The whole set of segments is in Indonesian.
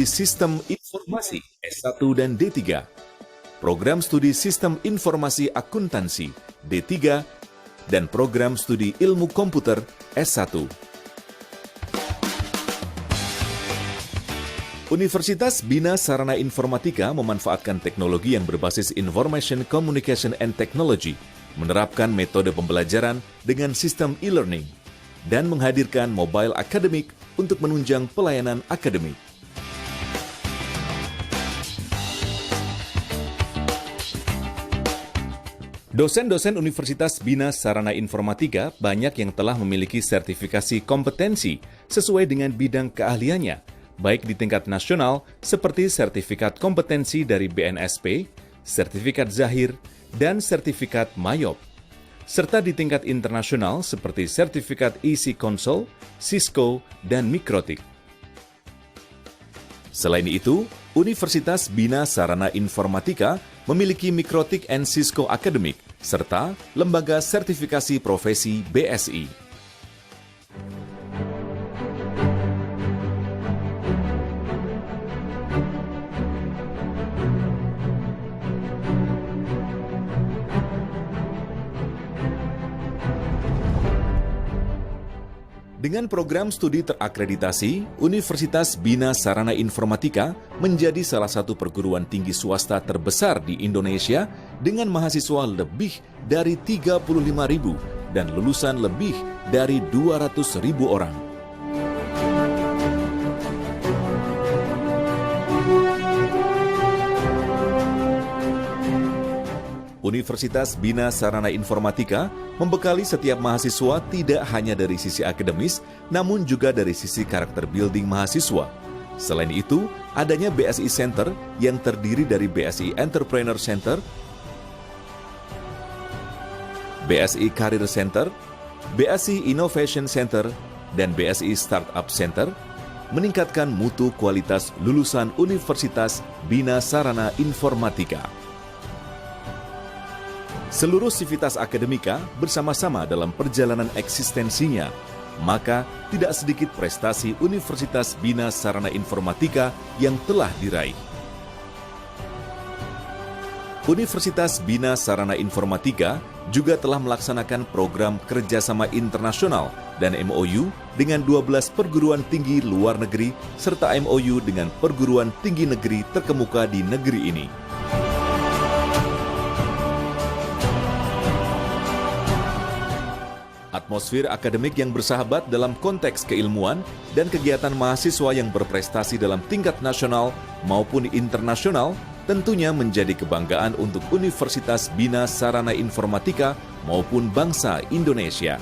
Sistem Informasi S1 dan D3, Program Studi Sistem Informasi Akuntansi D3, dan Program Studi Ilmu Komputer S1. Universitas Bina Sarana Informatika memanfaatkan teknologi yang berbasis Information Communication and Technology, menerapkan metode pembelajaran dengan sistem e-learning, dan menghadirkan mobile akademik untuk menunjang pelayanan akademik. Dosen-dosen Universitas Bina Sarana Informatika banyak yang telah memiliki sertifikasi kompetensi sesuai dengan bidang keahliannya, baik di tingkat nasional seperti sertifikat kompetensi dari BNSP, sertifikat Zahir, dan sertifikat Mayop, serta di tingkat internasional seperti sertifikat EC Console, Cisco, dan Mikrotik. Selain itu, Universitas Bina Sarana Informatika memiliki Mikrotik and Cisco Academic, serta Lembaga Sertifikasi Profesi BSI. Dengan program studi terakreditasi, Universitas Bina Sarana Informatika menjadi salah satu perguruan tinggi swasta terbesar di Indonesia dengan mahasiswa lebih dari 35.000 dan lulusan lebih dari 200.000 orang. Universitas Bina Sarana Informatika membekali setiap mahasiswa tidak hanya dari sisi akademis, namun juga dari sisi karakter building mahasiswa. Selain itu, adanya BSI Center yang terdiri dari BSI Entrepreneur Center, BSI Career Center, BSI Innovation Center, dan BSI Startup Center, meningkatkan mutu kualitas lulusan Universitas Bina Sarana Informatika. Seluruh sivitas akademika bersama-sama dalam perjalanan eksistensinya, maka tidak sedikit prestasi Universitas Bina Sarana Informatika yang telah diraih. Universitas Bina Sarana Informatika juga telah melaksanakan program kerjasama internasional dan MOU dengan 12 perguruan tinggi luar negeri serta MOU dengan perguruan tinggi negeri terkemuka di negeri ini. Atmosfer akademik yang bersahabat dalam konteks keilmuan dan kegiatan mahasiswa yang berprestasi dalam tingkat nasional maupun internasional tentunya menjadi kebanggaan untuk Universitas Bina Sarana Informatika maupun bangsa Indonesia.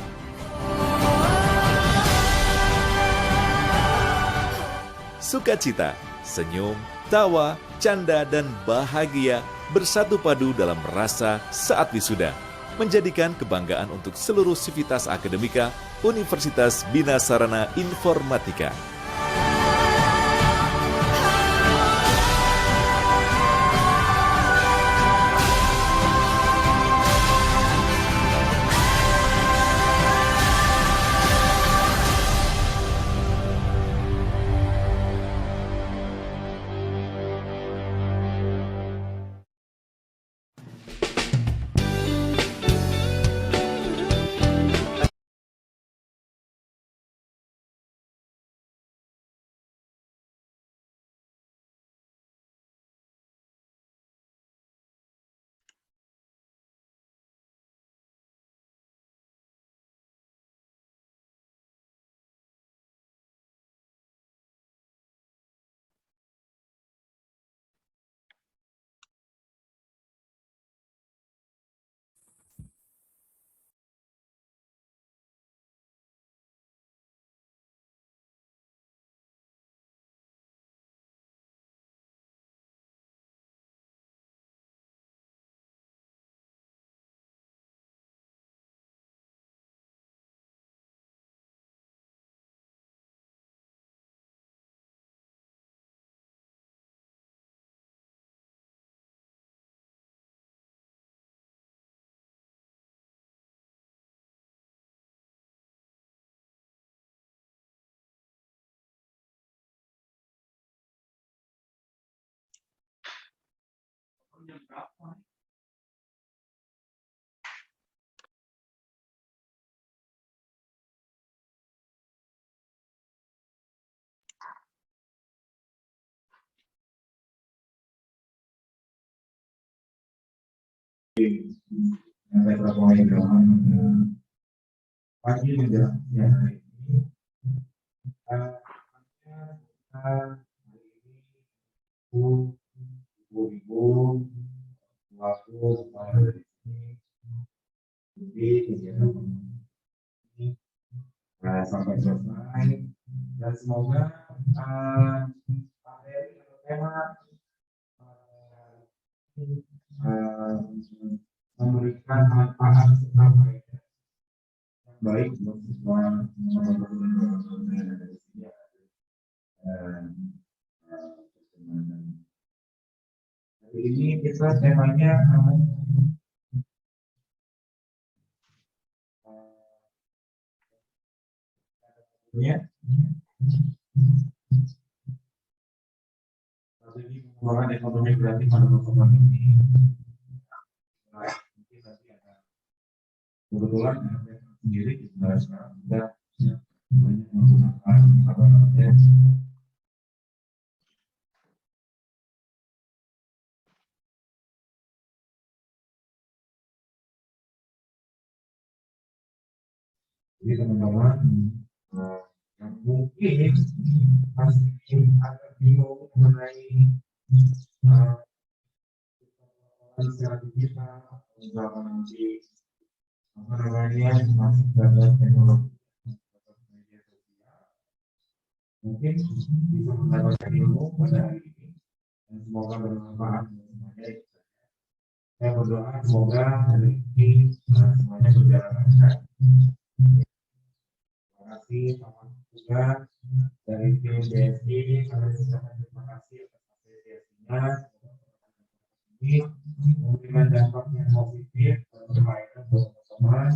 Sukacita, senyum, tawa, canda, dan bahagia bersatu padu dalam rasa saat wisuda, menjadikan kebanggaan untuk seluruh sivitas akademika Universitas Bina Sarana Informatika. Pagi menjelang siang hari ini, ibu-ibu waktu dari sini di kegiatan ini sampai selesai dan semoga materi atau tema memberikan manfaat serta faedah yang baik untuk semua teman-teman yang ada di sini dan hari ini kita temanya strategi pengembangan ekonomi kreatif pada pertemuan ini. Mungkin nanti ada kebetulan sendiri sekarang sudah banyak menggunakan apa namanya jadi teman-teman yang mungkin masih agak bingung mengenai secara digital atau misalkan nanti apa namanya masih belajar teknologi media sosial mungkin bisa mendapatkan ilmu pada hari ini dan semoga bermanfaat semuanya. Saya berdoa semoga hari ini semuanya berjalan lancar. Terima kasih sama juga dari tim BSI. Kami ucapkan terima kasih atas apresiasinya. Ini memberikan dampak yang positif dan berfaedah buat teman-teman.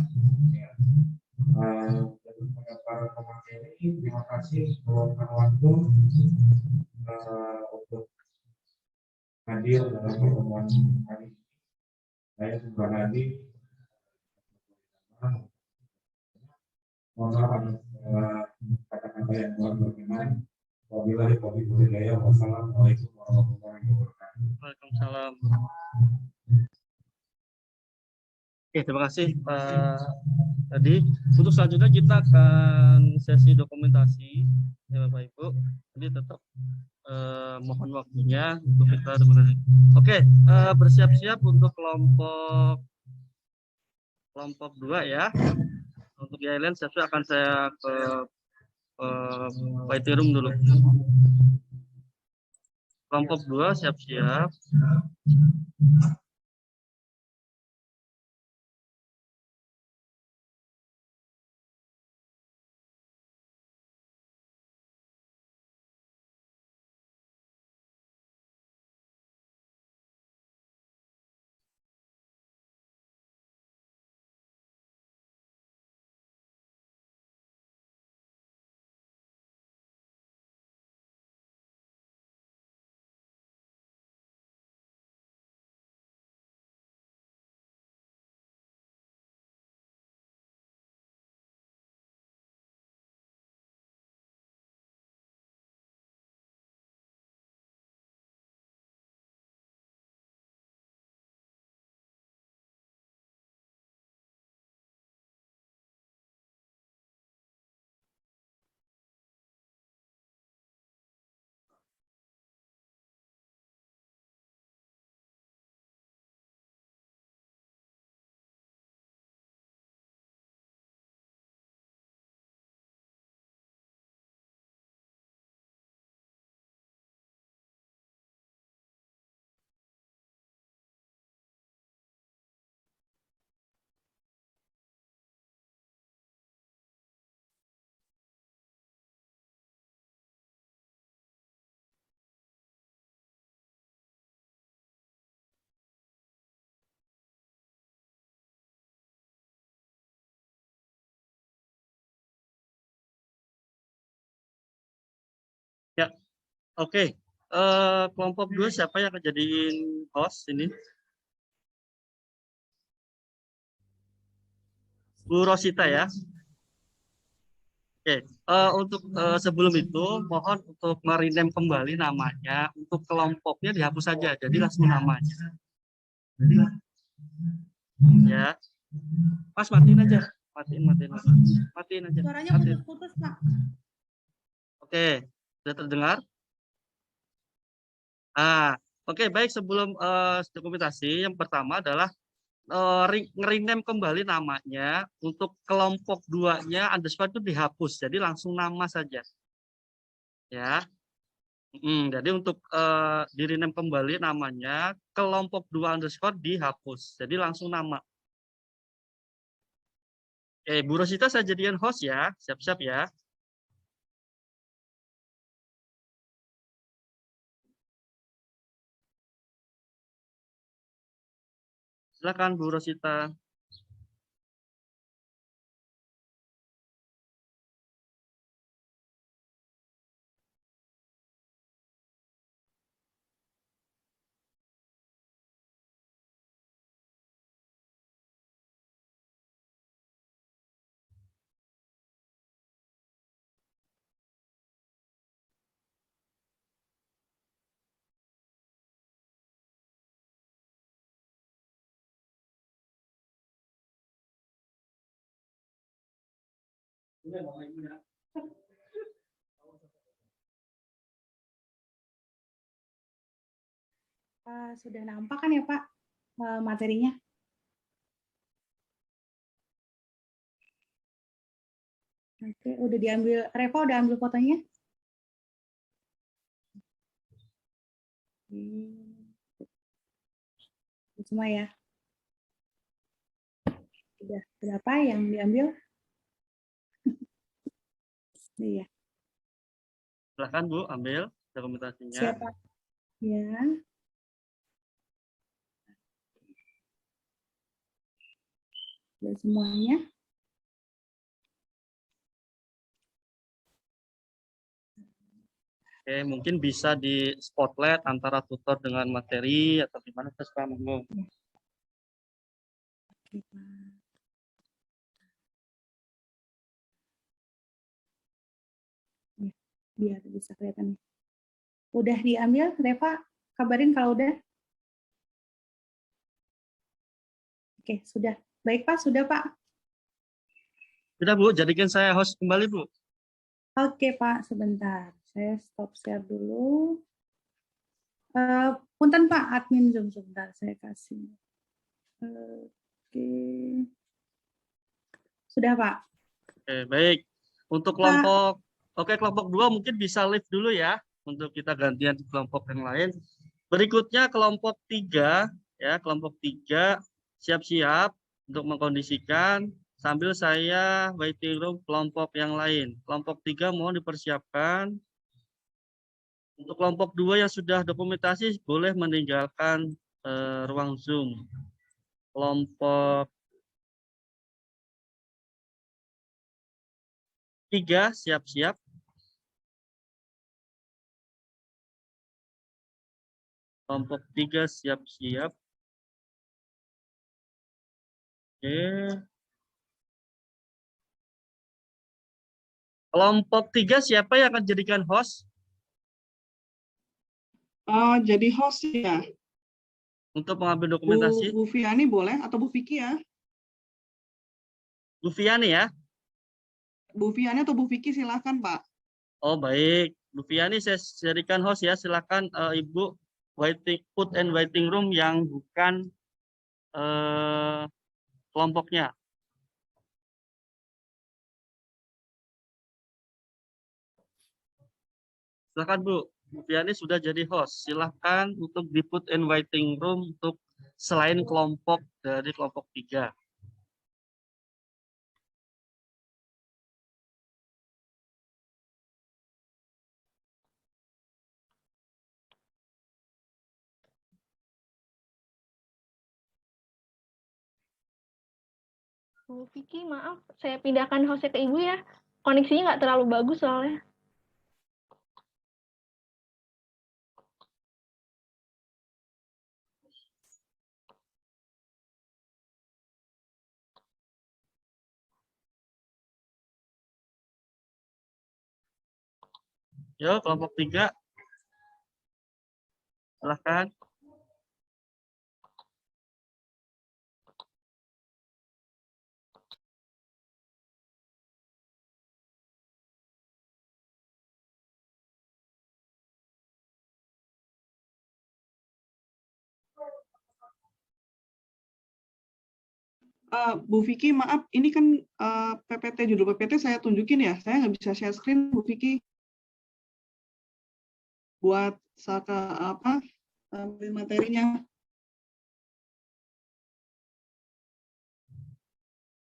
Untuk para pemateri, terima kasih meluangkan waktu untuk hadir dalam pertemuan hari ini. Saya juga hadir. Mohon maaf atas kata-kata yang kurang berkenan. Wabillahi taufiq wal hidayah. Wassalamualaikum warahmatullahi wabarakatuh. Waalaikumsalam. Oke, terima kasih Pak Tadi. Untuk selanjutnya kita akan sesi dokumentasi ya Bapak Ibu. Jadi tetap mohon waktunya untuk kita dokumentasi. Oke, bersiap-siap untuk kelompok 2 ya. Untuk yang lain siap-siap akan saya ke waiting room dulu. Kelompok 2 siap-siap. Ya, oke. Kelompok 2 siapa yang akan jadiin host ini. Bu Rosita ya. Oke, untuk sebelum itu mohon untuk merename kembali namanya, untuk kelompoknya dihapus saja, jadi langsung namanya. Ya, Mas matiin aja, matiin aja. Suaranya Matiin. putus-putus, Pak. Oke, sudah terdengar? Oke, baik, sebelum dokumentasi, yang pertama adalah nge-rename kembali namanya, untuk kelompok 2-nya underscore itu dihapus, jadi langsung nama saja. Ya. Jadi untuk di-rename kembali namanya, kelompok 2 underscore dihapus, jadi langsung nama. Bu Rosita saya jadikan host ya, siap-siap ya. Silakan Bu Rosita. Sudah nampak kan ya Pak materinya? Oke, udah diambil, Reva udah ambil fotonya? Semua ya? Sudah berapa yang diambil? Iya. Silakan Bu, ambil dokumentasinya. Siapa? Ya. Sudah semuanya. Oke, mungkin bisa di spotlight antara tutor dengan materi atau gimana, terserah monggo. Oke, Pak. Ya, biar bisa kelihatan. Udah diambil, Reva? Kabarin kalau udah. Oke, sudah. Baik Pak, sudah Pak. Sudah Bu, jadikan saya host kembali Bu. Oke Pak, sebentar. Saya stop share dulu. Punten Pak, admin Zoom sebentar. Saya kasih. Oke. Sudah Pak. Oke, baik. Untuk kelompok, kelompok 2 mungkin bisa live dulu ya, untuk kita gantian di kelompok yang lain. Berikutnya kelompok 3, ya, kelompok 3 siap-siap untuk mengkondisikan sambil saya waiting room kelompok yang lain. Kelompok 3 mohon dipersiapkan. Untuk kelompok 2 yang sudah dokumentasi boleh meninggalkan ruang Zoom. Kelompok 3 siap-siap. Kelompok 3 siap-siap. Oke. Kelompok 3 siapa yang akan jadikan host? Jadi host ya. Untuk mengambil dokumentasi. Bu Fiani boleh atau Bu Vicky ya? Bu Fiani ya? Bu Fiani atau Bu Vicky silahkan Pak. Oh baik, Bu Fiani saya jadikan host ya. Silakan Ibu put and waiting room yang bukan kelompoknya. Silakan Bu. Bu Fiani sudah jadi host. Silakan untuk di put and waiting room untuk selain kelompok dari kelompok 3. Bu Vicky, maaf, saya pindahkan hostnya ke Ibu ya. Koneksinya nggak terlalu bagus soalnya. Yo, kelompok 3. Silahkan. Bu Vicky, maaf, ini kan PPT, judul PPT saya tunjukin ya. Saya nggak bisa share screen, Bu Vicky. Buat materinya.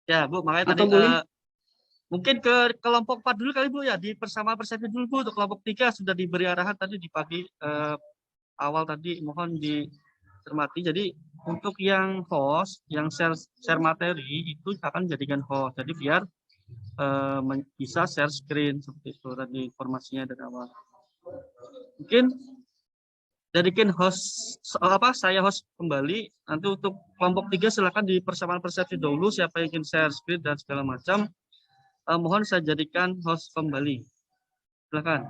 Ya, Bu, makanya Atau tadi boleh? mungkin ke kelompok 4 dulu kali, Bu, ya. Di persamaan persepsi dulu, Bu. Untuk kelompok 3 sudah diberi arahan tadi di pagi awal tadi, mohon dicermati. Jadi untuk yang host, yang share materi itu akan jadikan host. Jadi biar bisa share screen seperti itu tadi informasinya dari awal. Mungkin jadikan host saya host kembali. Nanti untuk kelompok 3 silakan di persamaan persepsi dulu siapa yang ingin share screen dan segala macam. Mohon saya jadikan host kembali. Silakan.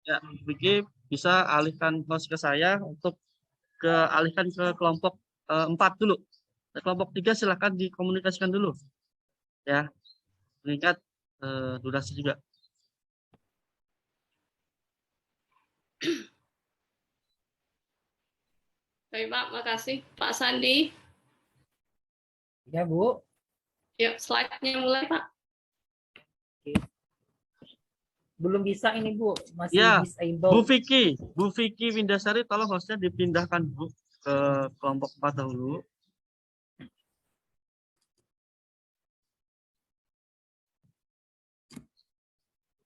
Ya, Vicky bisa alihkan host ke saya untuk alihkan ke kelompok 4 dulu. Kelompok 3 silakan dikomunikasikan dulu. Ya, mengingat durasi juga. Baik, Pak. Makasih. Pak Sandi. Ya, Bu. Yuk, slide-nya mulai, Pak. Oke. Belum bisa ini, Bu. Masih Ya, disable. Bu Vicky Windasari, tolong hostnya dipindahkan, Bu, ke kelompok 4 dahulu.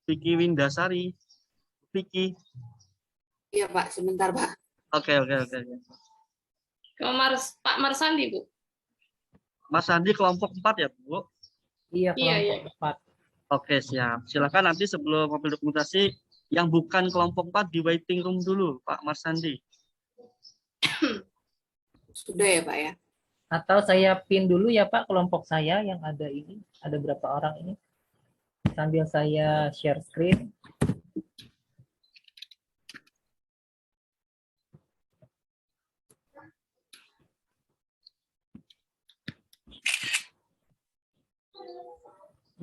Vicky Windasari. Vicky. Iya, Pak. Sebentar, Pak. Oke. Ke Pak Marsandi, Bu. Mas Sandi kelompok 4 ya, Bu? Iya, Iya, kelompok 4. Oke, siap. Silakan nanti sebelum mobil dokumentasi yang bukan kelompok 4 di waiting room dulu, Pak Marsandi. Sudah ya, Pak ya. Atau saya pin dulu ya, Pak, kelompok saya yang ada ini. Ada berapa orang ini? Sambil saya share screen.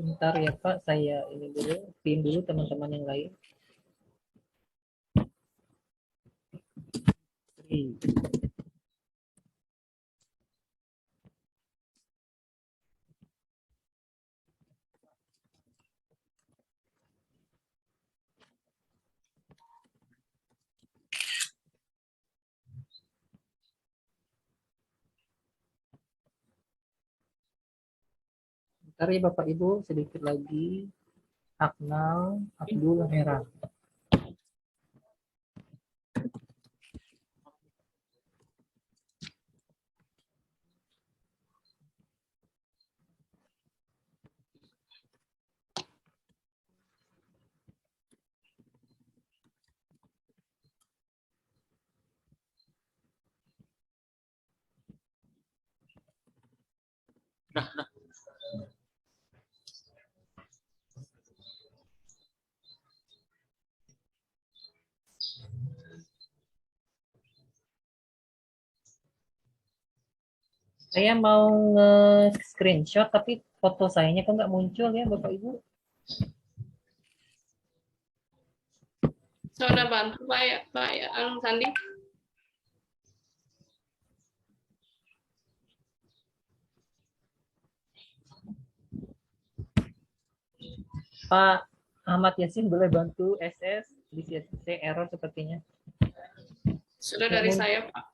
Bentar ya, Pak, saya ini dulu, pin dulu teman-teman yang lain. Bentar ya, Bapak Ibu, sedikit lagi. Akmal Abdul Merah. Saya mau nge-screenshot tapi foto sayanya kok nggak muncul ya, Bapak Ibu? Sudah bantu, Pak ya, Sandi. Pak Ahmad Yasin boleh bantu SS di CSC error sepertinya. Sudah dari saya, Pak.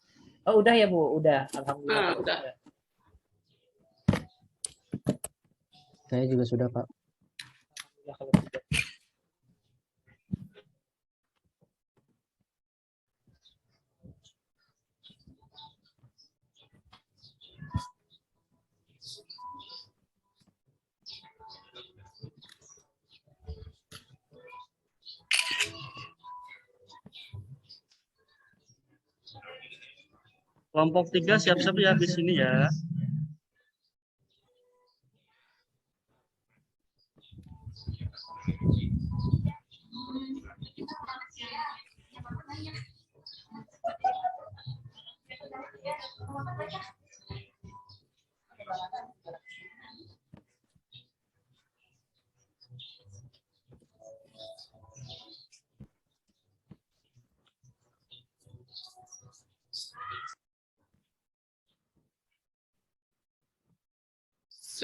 Oh, udah ya, Bu? Udah. Alhamdulillah. Udah. Saya juga sudah, Pak. Ya, kalau sudah. Kelompok 3 siap-siap ya di sini ya.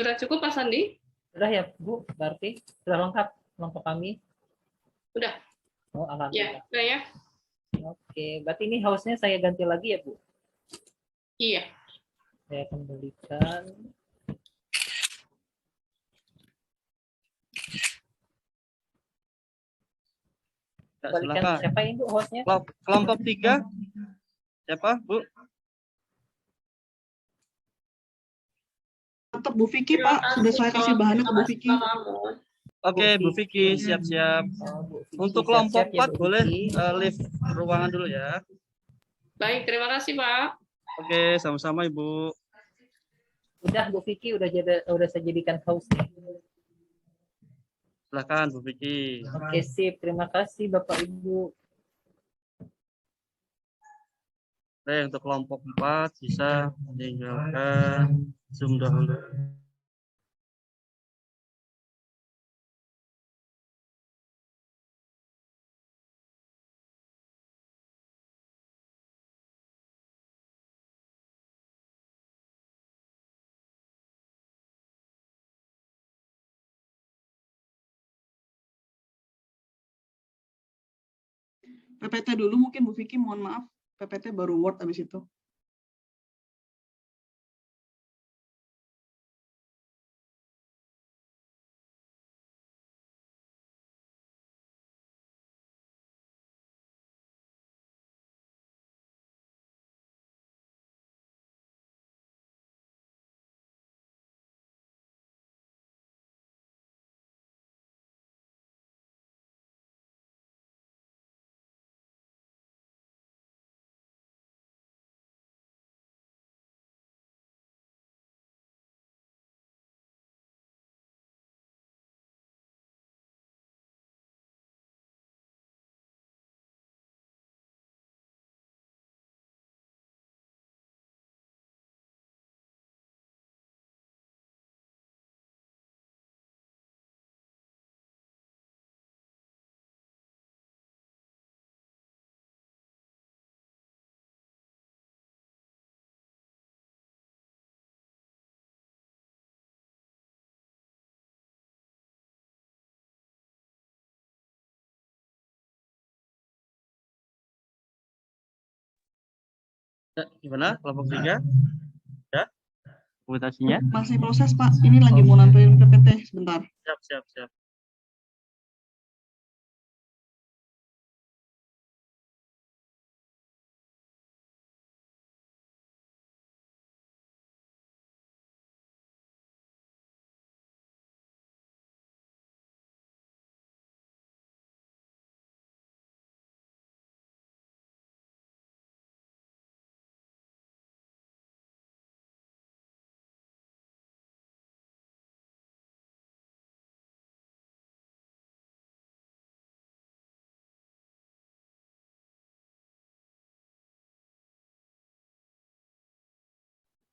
Sudah cukup Pak Sandi? Sudah ya Bu, berarti sudah lengkap kelompok kami. Udah. Oh, Ya, alhamdulillah. udah ya. Oke, berarti ini house-nya saya ganti lagi ya Bu. Iya. Saya kembalikan. Ya, Kembalikan silakan. siapa Ibu hostnya? Kelompok 3. Siapa, Bu? Tetap Bu Vicky, Pak. Sudah saya kasih bahannya ke Bu Vicky. Oke, Bu Vicky, siap-siap. Oh, Bu Vicky, Untuk siap-siap kelompok 4 Bu boleh Vicky. lift ruangan dulu ya. Baik, terima kasih Pak. Oke, sama-sama Ibu. Udah Bu Vicky, udah saya jadikan host nih. Silakan Bu Vicky. Oke, sip. Terima kasih Bapak Ibu. Oke, untuk kelompok 4 bisa meninggalkan Zoom dahulu. PPT dulu mungkin Bu Vicky, mohon maaf. PPT baru Word habis itu. Ya, gimana kelompok 3? Ya, komunikasinya? Masih proses, Pak. Ini lagi mau nampilin PPT sebentar. Siap, siap, siap.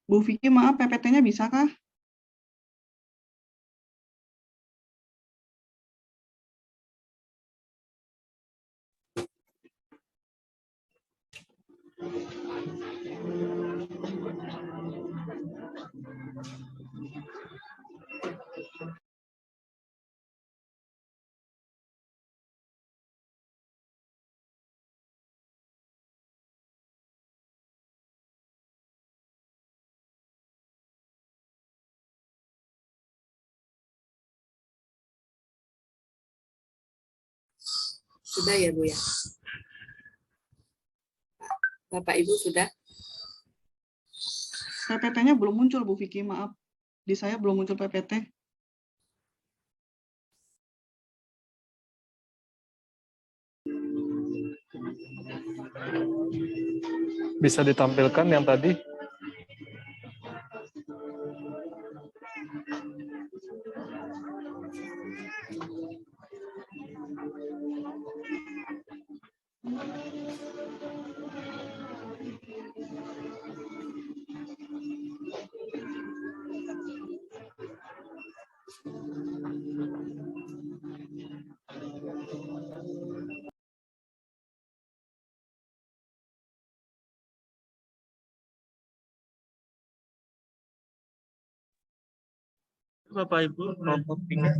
Bu Vicky, maaf PPT-nya bisa kah? Sudah ya Bu ya? Bapak Ibu sudah? PPT-nya belum muncul Bu Vicky, maaf. Di saya belum muncul PPT. Bisa ditampilkan yang tadi? Bapak Ibu, kelompok 3.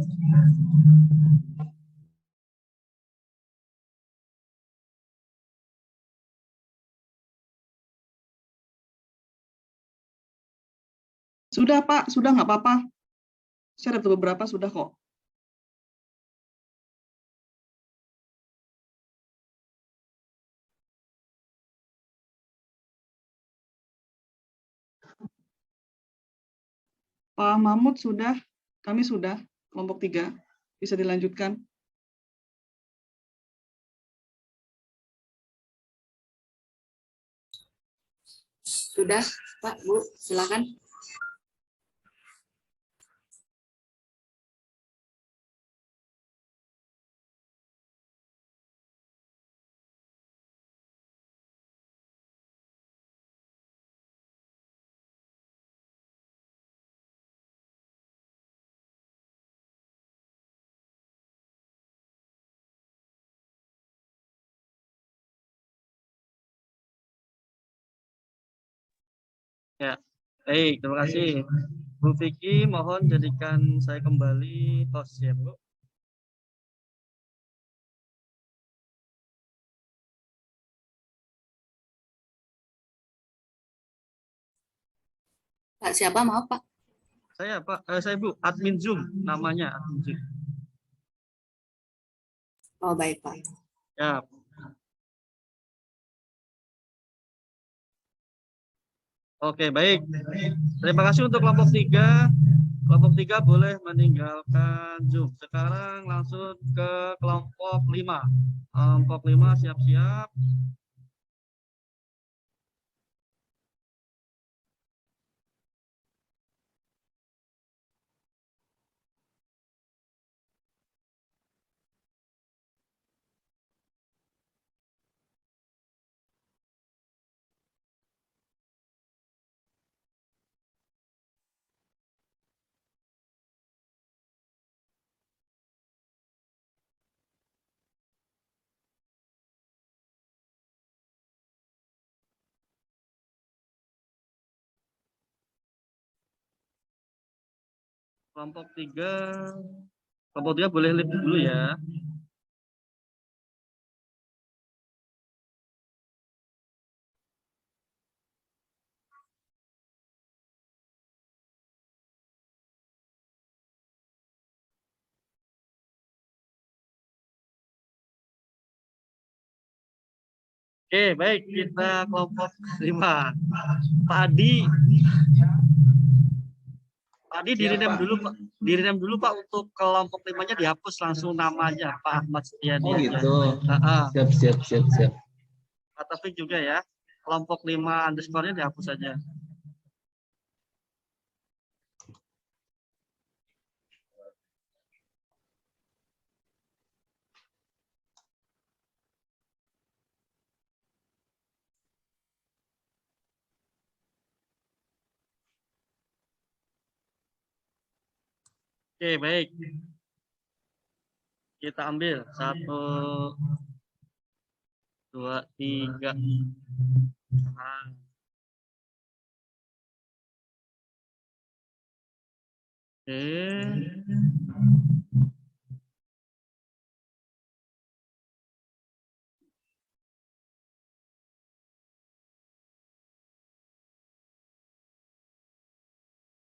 Sudah Pak, sudah nggak apa-apa. Saya dapat beberapa sudah kok. Pak Mahmud sudah, kami sudah, kelompok 3. Bisa dilanjutkan. Sudah, Pak, Bu, silakan. Ya, baik, terima kasih. Bu Vicky, mohon jadikan saya kembali host ya, Bu. Pak siapa? Maaf, Pak. Saya Bu, admin Zoom namanya, admin Zoom. Oh, baik, Pak. Ya. Oke, baik. Terima kasih untuk kelompok 3. Kelompok 3 boleh meninggalkan Zoom. Sekarang langsung ke kelompok 5. Kelompok 5 siap-siap. Kelompok 3. Kelompok 3 boleh live dulu ya. Oke, baik. Kita kelompok 5. Pak Adi. Tadi di-rename dulu, Pak. Di-rename dulu, Pak, untuk kelompok 5-nya dihapus langsung namanya, Pak Ahmad Setiadi. Oh gitu. Siap. Pak Taufik juga ya. Kelompok 5 underscore-nya dihapus saja. Oke, baik. Kita ambil 1, 2, 3. Nah. Oke.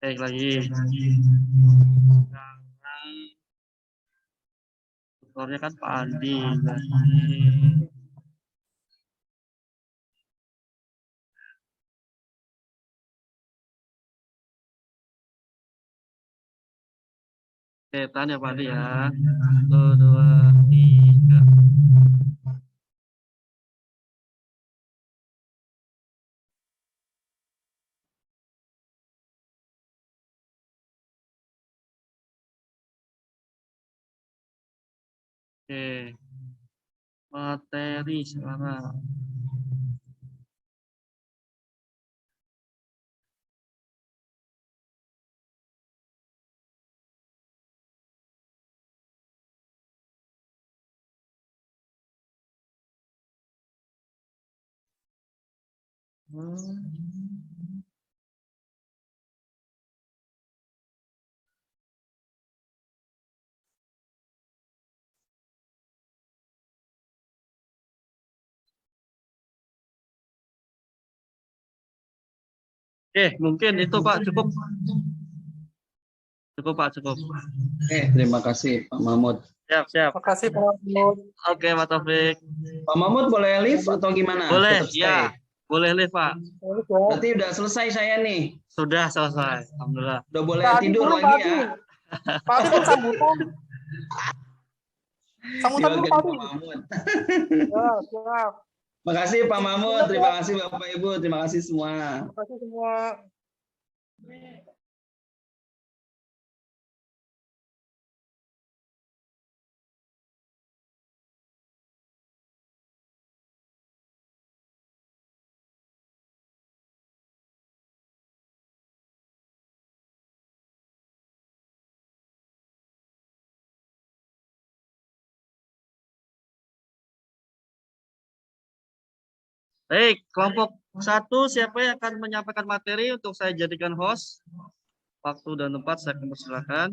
Baik lagi. Sekarang skornya kan Pak Andi. Oke, tahan ya Pak Andi ya. 1, 2, 3. Oke. Materi sekarang. Oke, mungkin itu Pak cukup. Cukup Pak, cukup. Terima kasih Pak Mahmud. Siap, siap. Terima kasih Pak Mahmud. Oke, Pak Taufik. Pak Mahmud boleh live atau gimana? Boleh, Tetap stay. ya. Boleh live Pak. Berarti udah selesai saya nih. Sudah selesai. Alhamdulillah. Udah boleh Pak Adi tidur dulu, lagi Pak ya. Adi. Pak Adi kan sambutan. Sambutan dulu Pak Diwakili Adi. Pak Mahmud. Ya, siap. Terima kasih Pak Mahmud. Terima kasih Bapak Ibu. Terima kasih semua. Terima kasih semua. Baik, kelompok 1 siapa yang akan menyampaikan materi untuk saya jadikan host? Waktu dan tempat saya akan persilakan.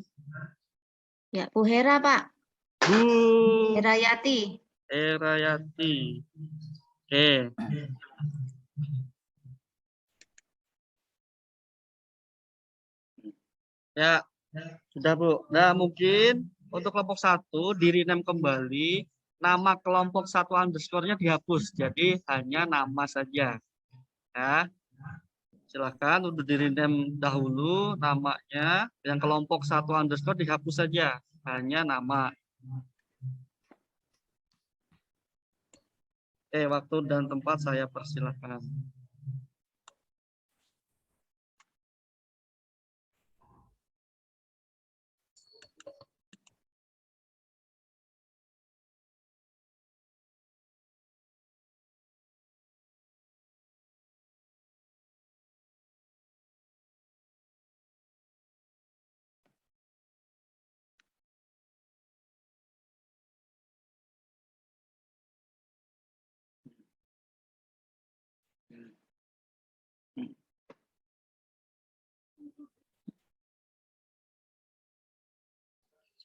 Ya, Bu Hera, Pak. Bu Herayati. Erayati. Oke. Ya, sudah Bu. Nah, mungkin untuk kelompok 1 di-rename kembali. Nama kelompok 1 underscore-nya dihapus. Jadi hanya nama saja. Ya. Silakan untuk di-rename dahulu namanya. Yang kelompok 1 underscore dihapus saja. Hanya nama. Oke, waktu dan tempat saya persilakan.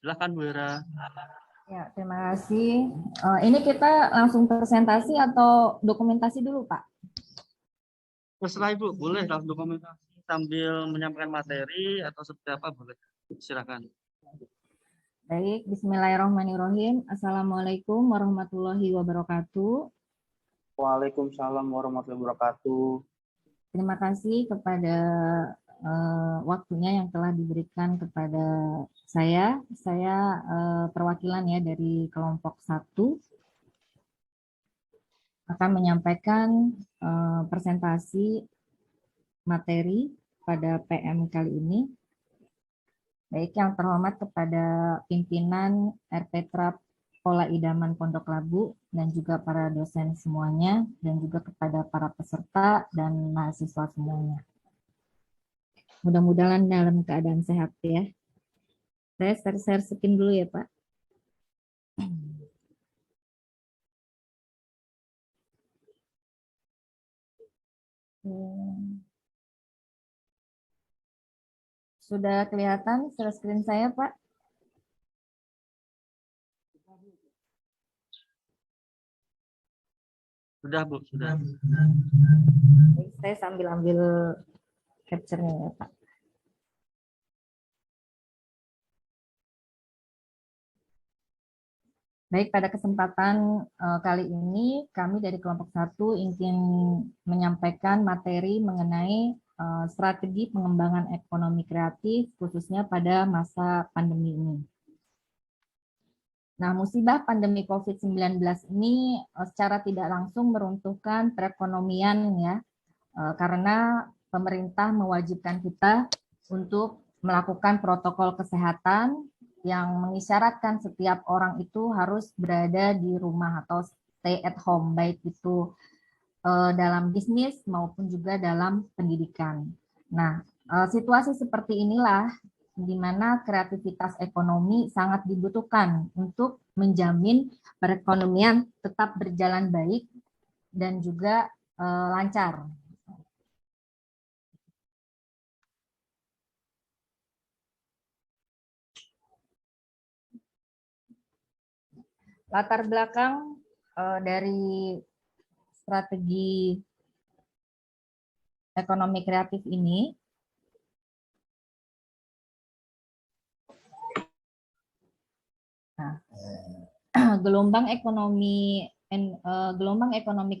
Silakan Bu Hera. Ya, terima kasih. Ini kita langsung presentasi atau dokumentasi dulu, Pak? Terserah Ibu, boleh langsung dokumentasi sambil menyampaikan materi atau seperti apa boleh. Silakan. Baik, bismillahirrahmanirrahim. Assalamualaikum warahmatullahi wabarakatuh. Waalaikumsalam warahmatullahi wabarakatuh. Terima kasih kepada waktunya yang telah diberikan kepada saya. Saya perwakilan ya dari kelompok 1 akan menyampaikan presentasi materi pada PM kali ini. Baik, yang terhormat kepada pimpinan RPTRAP Pola Idaman Pondok Labu dan juga para dosen semuanya dan juga kepada para peserta dan mahasiswa semuanya. Mudah-mudahan dalam keadaan sehat ya. Saya share screen dulu ya Pak. Sudah kelihatan share screen saya Pak? Sudah Bu, sudah. Baik, saya sambil ambil capture-nya ya Pak. Baik, pada kesempatan kali ini kami dari kelompok 1 ingin menyampaikan materi mengenai strategi pengembangan ekonomi kreatif khususnya pada masa pandemi ini. Nah, musibah pandemi COVID-19 ini secara tidak langsung meruntuhkan perekonomian ya, karena pemerintah mewajibkan kita untuk melakukan protokol kesehatan yang mengisyaratkan setiap orang itu harus berada di rumah atau stay at home, baik itu dalam bisnis maupun juga dalam pendidikan. Nah, situasi seperti inilah di mana kreativitas ekonomi sangat dibutuhkan untuk menjamin perekonomian tetap berjalan baik dan juga lancar. Latar belakang dari strategi ekonomi kreatif ini gelombang ekonomi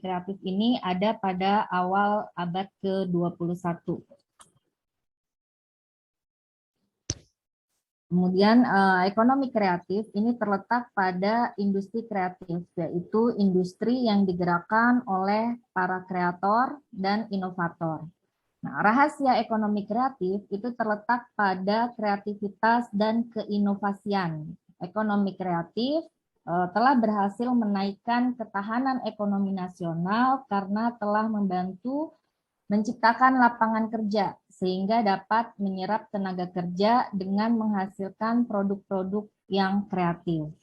kreatif ini ada pada awal abad ke-21. Kemudian ekonomi kreatif ini terletak pada industri kreatif, yaitu industri yang digerakkan oleh para kreator dan inovator. Nah, rahasia ekonomi kreatif itu terletak pada kreativitas dan keinovasian. Ekonomi kreatif telah berhasil menaikkan ketahanan ekonomi nasional karena telah membantu menciptakan lapangan kerja sehingga dapat menyerap tenaga kerja dengan menghasilkan produk-produk yang kreatif.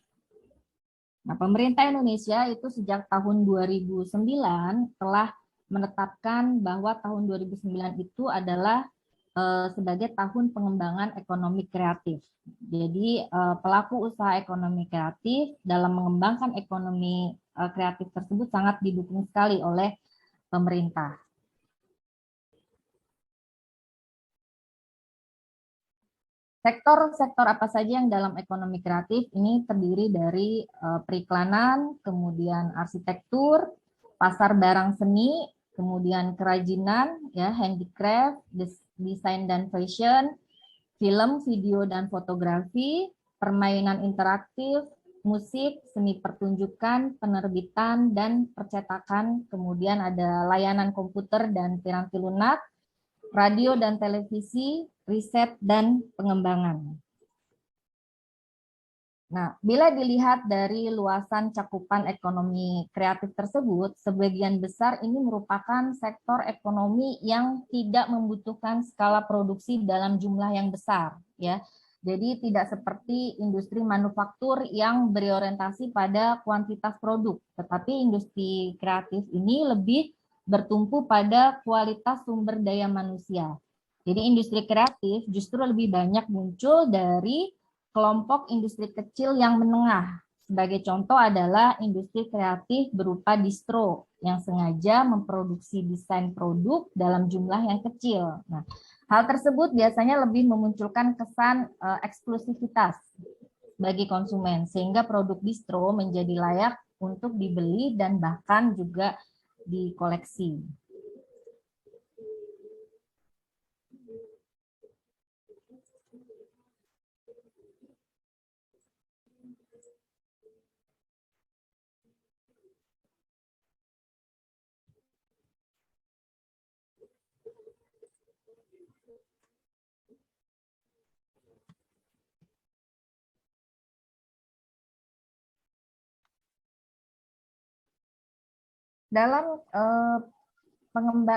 Nah, pemerintah Indonesia itu sejak tahun 2009 telah menetapkan bahwa tahun 2009 itu adalah sebagai tahun pengembangan ekonomi kreatif. Jadi pelaku usaha ekonomi kreatif dalam mengembangkan ekonomi kreatif tersebut sangat didukung sekali oleh pemerintah. Sektor-sektor apa saja yang dalam ekonomi kreatif ini terdiri dari periklanan, kemudian arsitektur, pasar barang seni, kemudian kerajinan, ya, handicraft, desain dan fashion, film, video dan fotografi, permainan interaktif, musik, seni pertunjukan, penerbitan dan percetakan, kemudian ada layanan komputer dan piranti lunak, radio dan televisi, riset dan pengembangan. Nah, bila dilihat dari luasan cakupan ekonomi kreatif tersebut, sebagian besar ini merupakan sektor ekonomi yang tidak membutuhkan skala produksi dalam jumlah yang besar, ya. Jadi tidak seperti industri manufaktur yang berorientasi pada kuantitas produk, tetapi industri kreatif ini lebih bertumpu pada kualitas sumber daya manusia. Jadi industri kreatif justru lebih banyak muncul dari kelompok industri kecil yang menengah. Sebagai contoh adalah industri kreatif berupa distro yang sengaja memproduksi desain produk dalam jumlah yang kecil. Nah, hal tersebut biasanya lebih memunculkan kesan eksklusivitas bagi konsumen, sehingga produk distro menjadi layak untuk dibeli dan bahkan juga dikoleksi. Dalam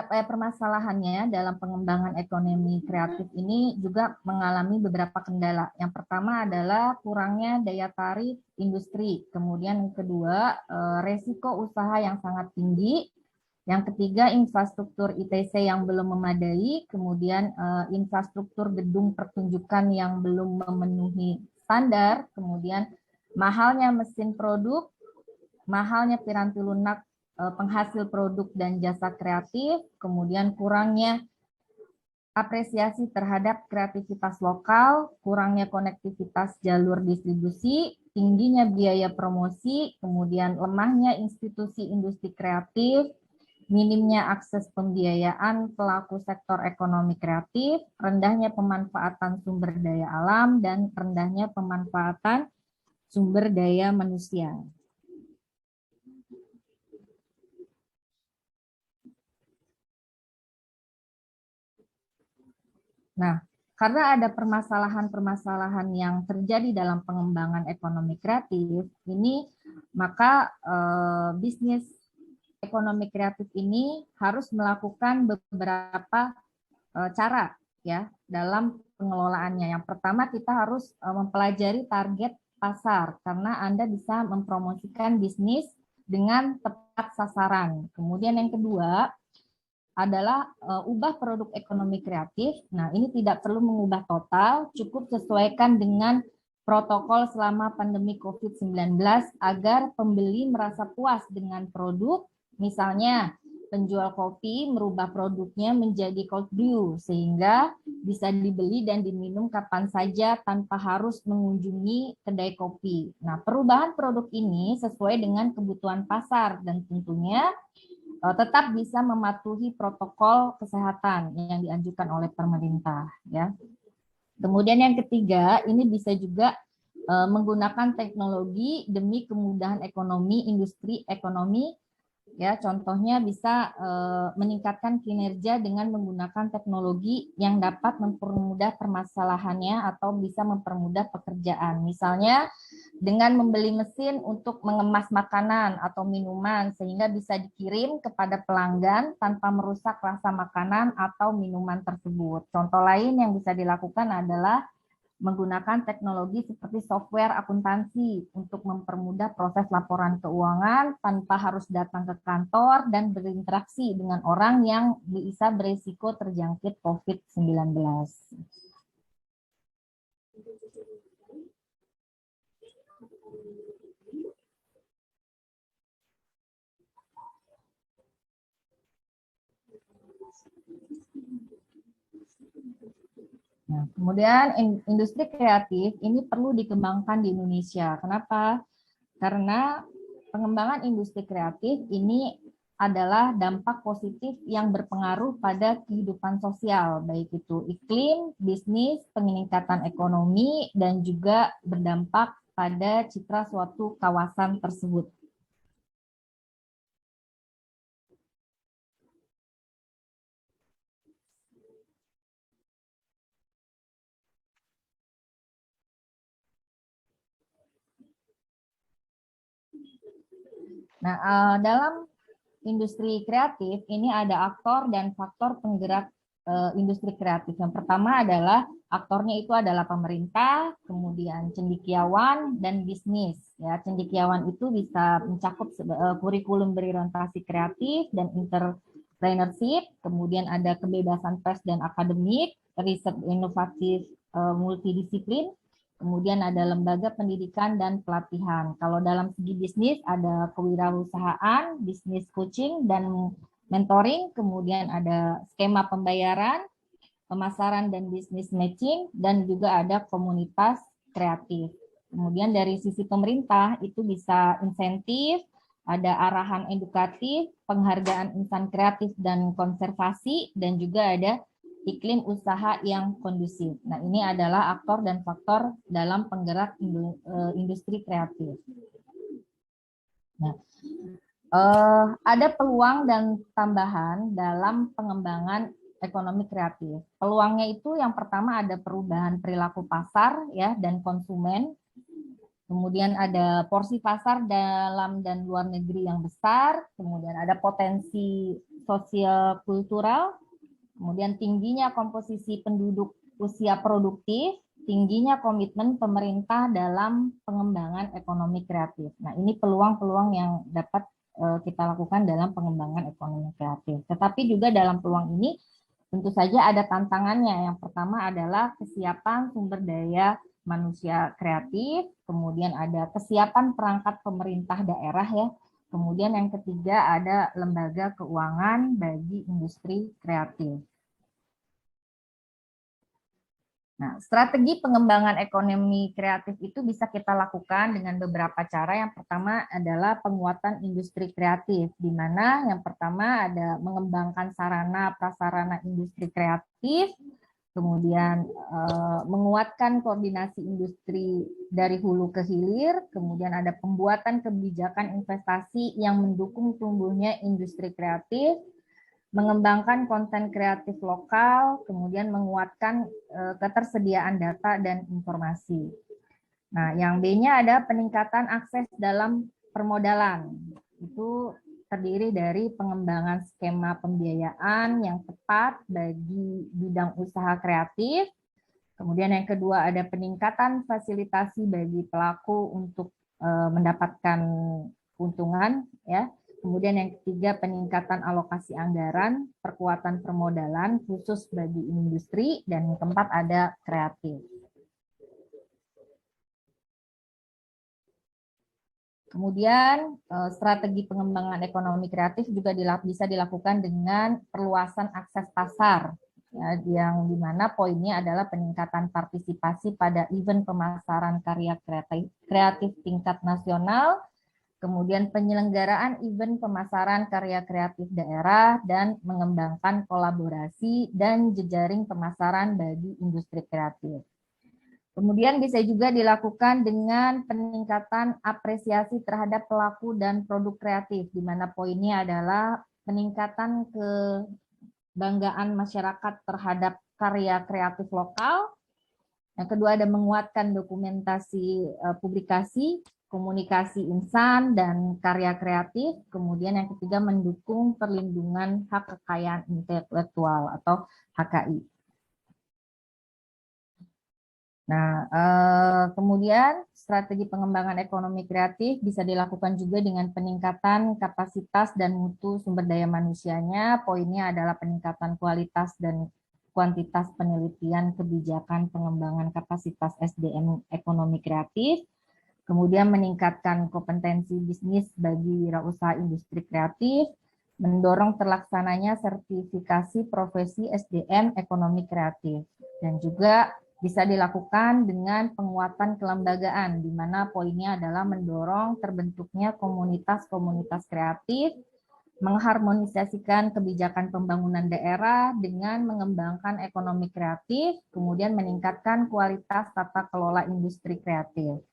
permasalahannya dalam pengembangan ekonomi kreatif ini juga mengalami beberapa kendala. Yang pertama adalah kurangnya daya tarik industri. Kemudian yang kedua, resiko usaha yang sangat tinggi. Yang ketiga, infrastruktur ITC yang belum memadai. Kemudian infrastruktur gedung pertunjukan yang belum memenuhi standar. Kemudian mahalnya mesin produk, mahalnya piranti lunak penghasil produk dan jasa kreatif, kemudian kurangnya apresiasi terhadap kreativitas lokal, kurangnya konektivitas jalur distribusi, tingginya biaya promosi, kemudian lemahnya institusi industri kreatif, minimnya akses pembiayaan pelaku sektor ekonomi kreatif, rendahnya pemanfaatan sumber daya alam, dan rendahnya pemanfaatan sumber daya manusia. Nah, karena ada permasalahan-permasalahan yang terjadi dalam pengembangan ekonomi kreatif, ini maka bisnis ekonomi kreatif ini harus melakukan beberapa cara ya dalam pengelolaannya. Yang pertama, kita harus mempelajari target pasar karena Anda bisa mempromosikan bisnis dengan tepat sasaran. Kemudian yang kedua adalah ubah produk ekonomi kreatif. Nah, ini tidak perlu mengubah total, cukup sesuaikan dengan protokol selama pandemi COVID-19 agar pembeli merasa puas dengan produk. Misalnya, penjual kopi merubah produknya menjadi cold brew sehingga bisa dibeli dan diminum kapan saja tanpa harus mengunjungi kedai kopi. Nah, perubahan produk ini sesuai dengan kebutuhan pasar dan tentunya tetap bisa mematuhi protokol kesehatan yang dianjurkan oleh pemerintah, ya. Kemudian yang ketiga, ini bisa juga menggunakan teknologi demi kemudahan ekonomi, industri ekonomi. Ya, contohnya bisa meningkatkan kinerja dengan menggunakan teknologi yang dapat mempermudah permasalahannya atau bisa mempermudah pekerjaan. Misalnya dengan membeli mesin untuk mengemas makanan atau minuman sehingga bisa dikirim kepada pelanggan tanpa merusak rasa makanan atau minuman tersebut. Contoh lain yang bisa dilakukan adalah menggunakan teknologi seperti software akuntansi untuk mempermudah proses laporan keuangan tanpa harus datang ke kantor dan berinteraksi dengan orang yang bisa berisiko terjangkit COVID-19. Nah, kemudian industri kreatif ini perlu dikembangkan di Indonesia. Kenapa? Karena pengembangan industri kreatif ini adalah dampak positif yang berpengaruh pada kehidupan sosial, baik itu iklim, bisnis, peningkatan ekonomi, dan juga berdampak pada citra suatu kawasan tersebut. Nah, dalam industri kreatif ini ada aktor dan faktor penggerak industri kreatif. Yang pertama adalah aktornya itu adalah pemerintah, kemudian cendekiawan dan bisnis. Ya, cendekiawan itu bisa mencakup kurikulum berorientasi kreatif dan entrepreneurship, kemudian ada kebebasan pers dan akademik, riset inovatif multidisiplin. Kemudian ada lembaga pendidikan dan pelatihan. Kalau dalam segi bisnis ada kewirausahaan, bisnis coaching, dan mentoring. Kemudian ada skema pembayaran, pemasaran dan bisnis matching, dan juga ada komunitas kreatif. Kemudian dari sisi pemerintah itu bisa insentif, ada arahan edukatif, penghargaan insan kreatif dan konservasi, dan juga ada iklim usaha yang kondusif. Nah, ini adalah aktor dan faktor dalam penggerak industri kreatif. Nah, ada peluang dan tambahan dalam pengembangan ekonomi kreatif. Peluangnya itu yang pertama ada perubahan perilaku pasar ya dan konsumen. Kemudian ada porsi pasar dalam dan luar negeri yang besar. Kemudian ada potensi sosial kultural. Kemudian tingginya komposisi penduduk usia produktif, tingginya komitmen pemerintah dalam pengembangan ekonomi kreatif. Nah, ini peluang-peluang yang dapat kita lakukan dalam pengembangan ekonomi kreatif. Tetapi juga dalam peluang ini tentu saja ada tantangannya. Yang pertama adalah kesiapan sumber daya manusia kreatif, kemudian ada kesiapan perangkat pemerintah daerah ya. Kemudian yang ketiga ada lembaga keuangan bagi industri kreatif. Nah, strategi pengembangan ekonomi kreatif itu bisa kita lakukan dengan beberapa cara. Yang pertama adalah penguatan industri kreatif, di mana yang pertama ada mengembangkan sarana prasarana industri kreatif, kemudian menguatkan koordinasi industri dari hulu ke hilir, kemudian ada pembuatan kebijakan investasi yang mendukung tumbuhnya industri kreatif, mengembangkan konten kreatif lokal, kemudian menguatkan ketersediaan data dan informasi. Nah, yang B-nya ada peningkatan akses dalam permodalan. Itu terdiri dari pengembangan skema pembiayaan yang tepat bagi bidang usaha kreatif. Kemudian yang kedua ada peningkatan fasilitasi bagi pelaku untuk mendapatkan keuntungan, ya. Kemudian yang ketiga peningkatan alokasi anggaran, perkuatan permodalan khusus bagi industri, dan yang keempat ada kreatif. Kemudian strategi pengembangan ekonomi kreatif juga bisa dilakukan dengan perluasan akses pasar, ya, yang dimana poinnya adalah peningkatan partisipasi pada event pemasaran karya kreatif tingkat nasional, kemudian penyelenggaraan event pemasaran karya kreatif daerah, dan mengembangkan kolaborasi dan jejaring pemasaran bagi industri kreatif. Kemudian bisa juga dilakukan dengan peningkatan apresiasi terhadap pelaku dan produk kreatif, di mana poinnya adalah peningkatan kebanggaan masyarakat terhadap karya kreatif lokal. Yang kedua ada menguatkan dokumentasi publikasi, komunikasi insan, dan karya kreatif. Kemudian yang ketiga mendukung perlindungan hak kekayaan intelektual atau HKI. Nah, kemudian strategi pengembangan ekonomi kreatif bisa dilakukan juga dengan peningkatan kapasitas dan mutu sumber daya manusianya. Poinnya adalah peningkatan kualitas dan kuantitas penelitian kebijakan pengembangan kapasitas SDM ekonomi kreatif. Kemudian meningkatkan kompetensi bisnis bagi wirausaha industri kreatif, mendorong terlaksananya sertifikasi profesi SDM ekonomi kreatif, dan juga bisa dilakukan dengan penguatan kelembagaan, di mana poinnya adalah mendorong terbentuknya komunitas-komunitas kreatif, mengharmonisasikan kebijakan pembangunan daerah dengan mengembangkan ekonomi kreatif, kemudian meningkatkan kualitas tata kelola industri kreatif.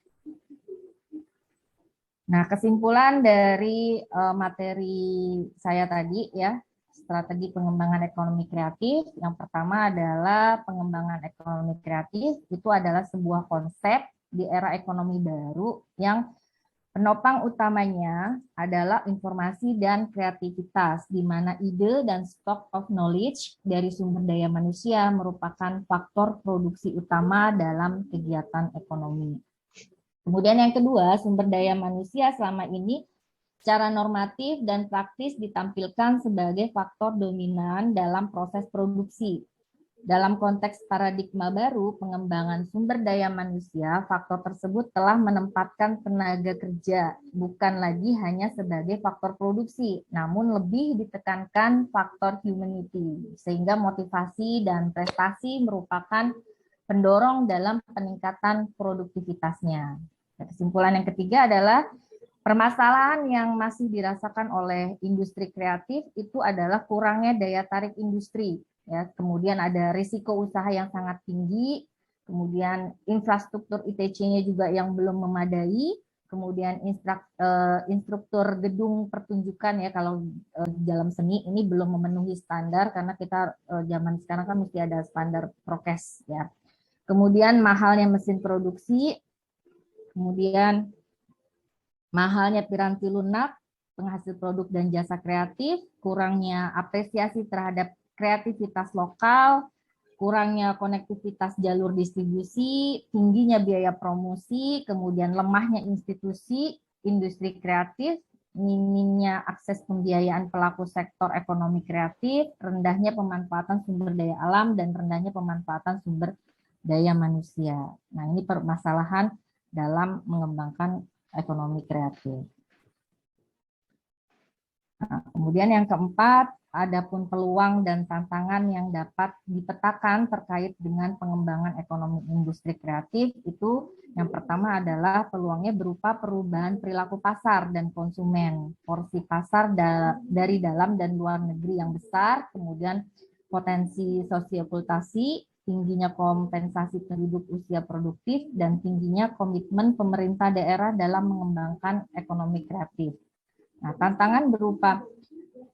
Nah, kesimpulan dari materi saya tadi ya, strategi pengembangan ekonomi kreatif. Yang pertama adalah pengembangan ekonomi kreatif itu adalah sebuah konsep di era ekonomi baru yang penopang utamanya adalah informasi dan kreativitas, di mana ide dan stock of knowledge dari sumber daya manusia merupakan faktor produksi utama dalam kegiatan ekonomi. Kemudian yang kedua, sumber daya manusia selama ini secara normatif dan praktis ditampilkan sebagai faktor dominan dalam proses produksi. Dalam konteks paradigma baru pengembangan sumber daya manusia, faktor tersebut telah menempatkan tenaga kerja bukan lagi hanya sebagai faktor produksi, namun lebih ditekankan faktor humanity, sehingga motivasi dan prestasi merupakan pendorong dalam peningkatan produktivitasnya. Kesimpulan yang ketiga adalah permasalahan yang masih dirasakan oleh industri kreatif itu adalah kurangnya daya tarik industri. Ya, kemudian ada risiko usaha yang sangat tinggi, kemudian infrastruktur ITC-nya juga yang belum memadai, kemudian instruktur gedung pertunjukan ya kalau dalam seni ini belum memenuhi standar karena kita zaman sekarang kan mesti ada standar prokes ya. Kemudian mahalnya mesin produksi, kemudian mahalnya piranti lunak, penghasil produk dan jasa kreatif, kurangnya apresiasi terhadap kreativitas lokal, kurangnya konektivitas jalur distribusi, tingginya biaya promosi, kemudian lemahnya institusi industri kreatif, minimnya akses pembiayaan pelaku sektor ekonomi kreatif, rendahnya pemanfaatan sumber daya alam, dan rendahnya pemanfaatan sumber daya manusia. Nah, ini permasalahan dalam mengembangkan ekonomi kreatif. Nah, kemudian yang keempat, adapun peluang dan tantangan yang dapat dipetakan terkait dengan pengembangan ekonomi industri kreatif itu yang pertama adalah peluangnya berupa perubahan perilaku pasar dan konsumen, porsi pasar dari dalam dan luar negeri yang besar, kemudian potensi sosiokulturasi, tingginya kompensasi penduduk usia produktif, dan tingginya komitmen pemerintah daerah dalam mengembangkan ekonomi kreatif. Nah, tantangan berupa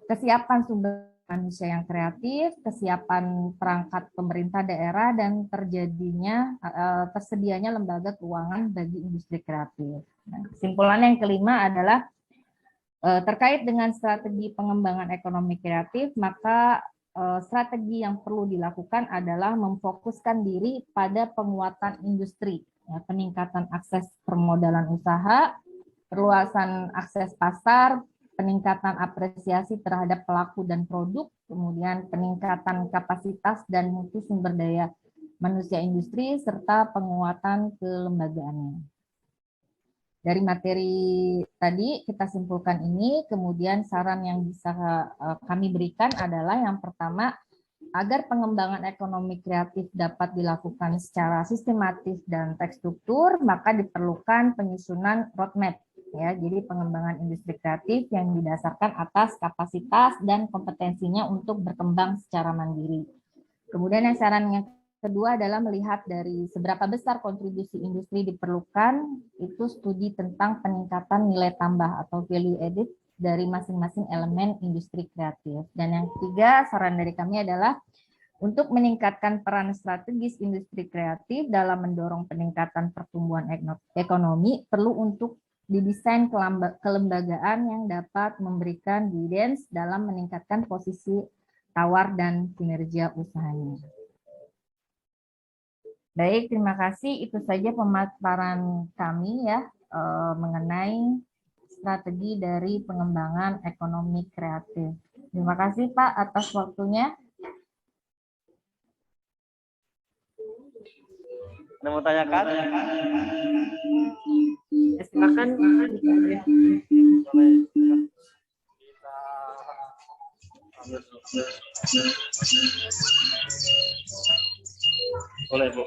kesiapan sumber manusia yang kreatif, kesiapan perangkat pemerintah daerah, dan tersedianya lembaga keuangan bagi industri kreatif. Nah, kesimpulan yang kelima adalah terkait dengan strategi pengembangan ekonomi kreatif, maka strategi yang perlu dilakukan adalah memfokuskan diri pada penguatan industri, ya, peningkatan akses permodalan usaha, perluasan akses pasar, peningkatan apresiasi terhadap pelaku dan produk, kemudian peningkatan kapasitas dan mutu sumber daya manusia industri, serta penguatan kelembagaannya. Dari materi tadi kita simpulkan ini, kemudian saran yang bisa kami berikan adalah yang pertama, agar pengembangan ekonomi kreatif dapat dilakukan secara sistematis dan terstruktur, maka diperlukan penyusunan roadmap. Ya, jadi pengembangan industri kreatif yang didasarkan atas kapasitas dan kompetensinya untuk berkembang secara mandiri. Kemudian yang saran yang kedua adalah melihat dari seberapa besar kontribusi industri diperlukan, itu studi tentang peningkatan nilai tambah atau value added dari masing-masing elemen industri kreatif. Dan yang ketiga, saran dari kami adalah untuk meningkatkan peran strategis industri kreatif dalam mendorong peningkatan pertumbuhan ekonomi, perlu untuk didesain kelembagaan yang dapat memberikan guidance dalam meningkatkan posisi tawar dan kinerja usahanya. Baik, terima kasih. Itu saja pemaparan kami ya mengenai strategi dari pengembangan ekonomi kreatif. Terima kasih Pak atas waktunya. Ada mau tanyakan? Ya, silakan. Boleh Bu.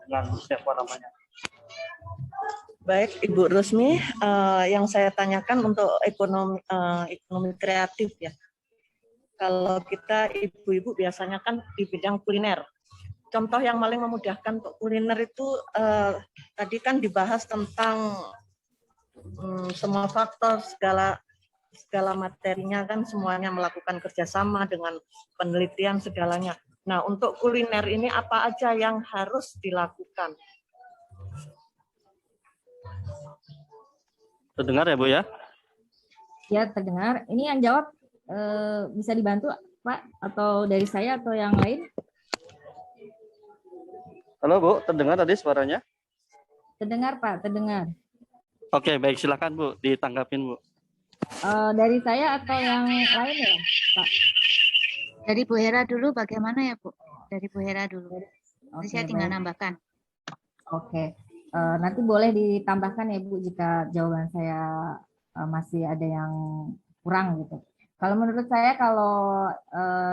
Dengan siapa namanya? Baik, Ibu Rusmi, yang saya tanyakan untuk ekonomi kreatif ya. Kalau kita ibu-ibu biasanya kan di bidang kuliner. Contoh yang paling memudahkan untuk kuliner itu tadi kan dibahas tentang semua faktor, segala materinya kan semuanya melakukan kerjasama dengan penelitian segalanya. Nah, untuk kuliner ini apa aja yang harus dilakukan? Terdengar ya Bu ya? Ya, terdengar. Ini yang jawab bisa dibantu Pak atau dari saya atau yang lain? Halo Bu, terdengar tadi suaranya? Terdengar Pak, terdengar. Oke, baik, silakan Bu, ditanggapin Bu. Dari saya atau yang lain ya Pak? Dari Bu Hera dulu bagaimana ya Bu? Dari Bu Hera dulu. Oke, Saya tinggal baik. nambahkan. Oke, nanti boleh ditambahkan ya Bu jika jawaban saya masih ada yang kurang gitu. Kalau menurut saya kalau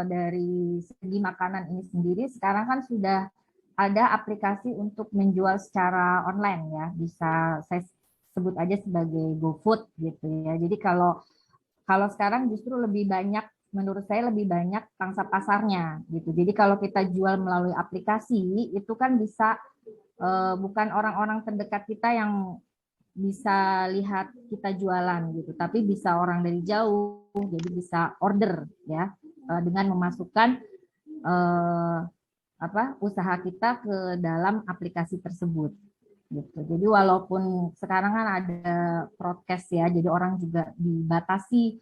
dari segi makanan ini sendiri sekarang kan sudah ada aplikasi untuk menjual secara online ya, bisa saya sebut aja sebagai GoFood gitu ya. Jadi kalau sekarang justru lebih banyak, menurut saya lebih banyak pangsa pasarnya gitu. Jadi kalau kita jual melalui aplikasi itu kan bisa bukan orang-orang terdekat kita yang bisa lihat kita jualan gitu, tapi bisa orang dari jauh, jadi bisa order ya dengan memasukkan usaha kita ke dalam aplikasi tersebut gitu. Jadi walaupun sekarang kan ada prokes ya, jadi orang juga dibatasi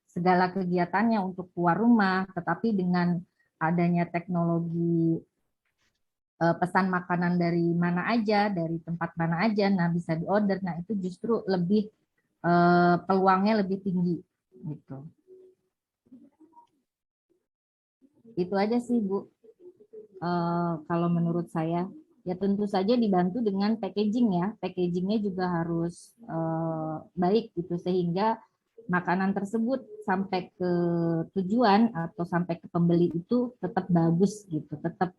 segala kegiatannya untuk keluar rumah, tetapi dengan adanya teknologi pesan makanan dari mana aja, dari tempat mana aja, nah bisa diorder, nah itu justru lebih peluangnya lebih tinggi gitu. Itu aja sih Bu. Kalau menurut saya, ya tentu saja dibantu dengan packaging ya, packagingnya juga harus baik gitu sehingga makanan tersebut sampai ke tujuan atau sampai ke pembeli itu tetap bagus gitu, tetap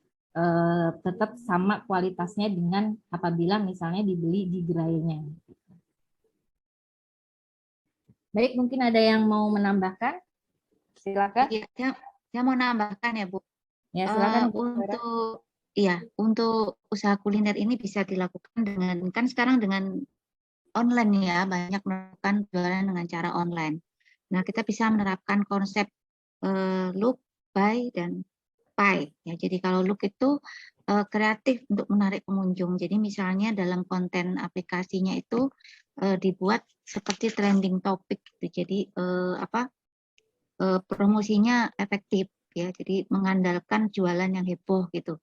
sama kualitasnya dengan apabila misalnya dibeli di gerainya. Baik, mungkin ada yang mau menambahkan? Silakan. Saya mau nambahkan ya Bu. Ya, silakan. Untuk usaha kuliner ini bisa dilakukan dengan, kan sekarang dengan online ya, banyak melakukan jualan dengan cara online. Nah, kita bisa menerapkan konsep look, buy, dan buy. Ya, jadi kalau look itu kreatif untuk menarik pengunjung. Jadi misalnya dalam konten aplikasinya itu dibuat seperti trending topic. Jadi promosinya efektif ya, jadi mengandalkan jualan yang heboh gitu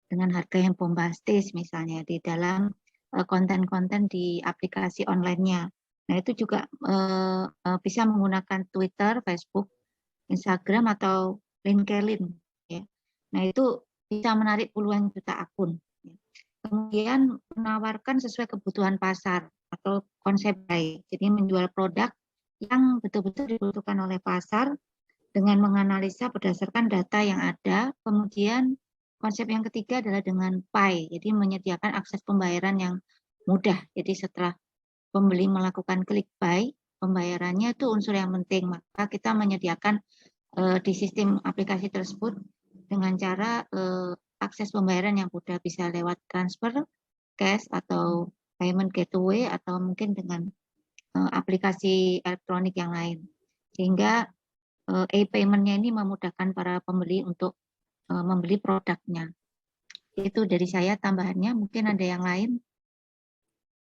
dengan harga yang bombastis misalnya di dalam konten-konten di aplikasi online-nya. Nah itu juga bisa menggunakan Twitter, Facebook, Instagram atau LinkedIn ya. Nah itu bisa menarik puluhan juta akun. Kemudian menawarkan sesuai kebutuhan pasar. atau konsep buy. Jadi menjual produk yang betul-betul dibutuhkan oleh pasar dengan menganalisa berdasarkan data yang ada. Kemudian konsep yang ketiga adalah dengan buy, jadi menyediakan akses pembayaran yang mudah. Jadi setelah pembeli melakukan klik buy, pembayarannya itu unsur yang penting. Maka kita menyediakan di sistem aplikasi tersebut dengan cara akses pembayaran yang mudah, bisa lewat transfer, cash, atau payment gateway, atau mungkin dengan aplikasi elektronik yang lain. Sehingga e-payment-nya ini memudahkan para pembeli untuk membeli produknya. Itu dari saya tambahannya. Mungkin ada yang lain.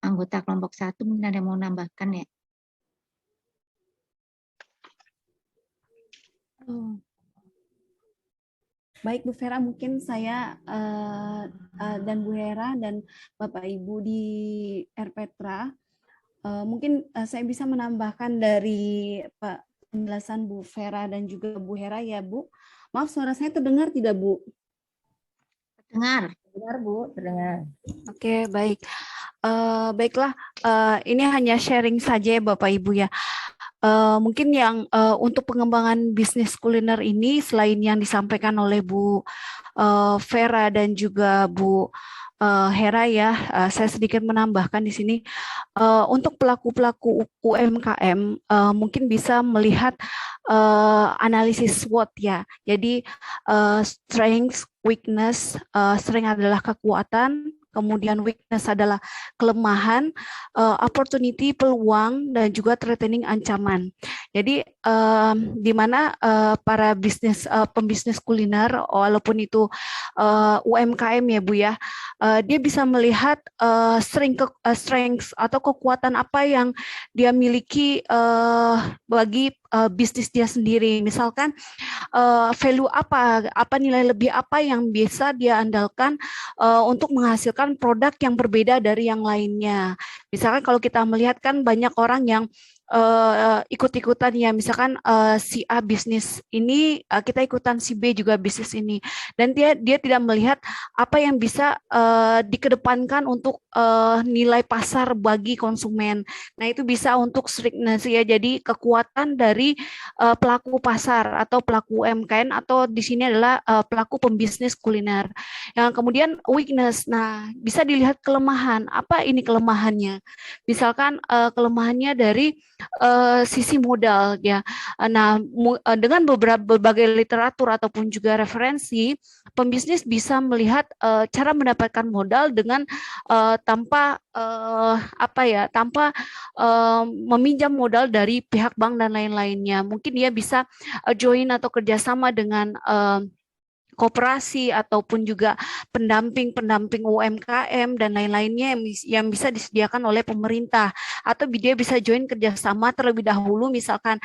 Anggota kelompok 1 mungkin ada yang mau nambahkan ya. Baik Bu Vera, mungkin saya dan Bu Hera dan Bapak Ibu di RPetra, mungkin saya bisa menambahkan dari penjelasan Bu Vera dan juga Bu Hera ya Bu. Maaf, suara saya terdengar tidak Bu? Terdengar. Terdengar Bu, terdengar. Oke, baik. Baiklah, ini hanya sharing saja ya Bapak Ibu ya. Mungkin yang untuk pengembangan bisnis kuliner ini, selain yang disampaikan oleh Bu Vera dan juga Bu Hera ya, saya sedikit menambahkan di sini. Untuk pelaku-pelaku UMKM mungkin bisa melihat analisis SWOT ya. Jadi strength, weakness, strength adalah kekuatan, kemudian weakness adalah kelemahan, opportunity, peluang, dan juga threatening, ancaman. Jadi di mana para pembisnis kuliner, walaupun itu UMKM ya Bu ya, dia bisa melihat strength atau kekuatan apa yang dia miliki bagi bisnis dia sendiri. Misalkan value apa nilai lebih apa yang bisa dia andalkan untuk menghasilkan produk yang berbeda dari yang lainnya. Misalkan kalau kita melihat kan banyak orang yang ikut-ikutan ya, misalkan si A bisnis ini, kita ikutan si B juga bisnis ini, dan dia tidak melihat apa yang bisa dikedepankan untuk nilai pasar bagi konsumen. Nah itu bisa untuk strength ya, jadi kekuatan dari pelaku pasar atau pelaku UMKM, atau di sini adalah pelaku pembisnis kuliner. Yang kemudian weakness, nah bisa dilihat kelemahan. Apa ini kelemahannya? Misalkan kelemahannya dari sisi modal ya. Nah, dengan berbagai literatur ataupun juga referensi, pembisnis bisa melihat cara mendapatkan modal dengan tanpa meminjam modal dari pihak bank dan lain-lainnya. Mungkin dia bisa join atau kerjasama dengan koperasi ataupun juga pendamping UMKM dan lain-lainnya yang bisa disediakan oleh pemerintah, atau dia bisa join kerjasama terlebih dahulu, misalkan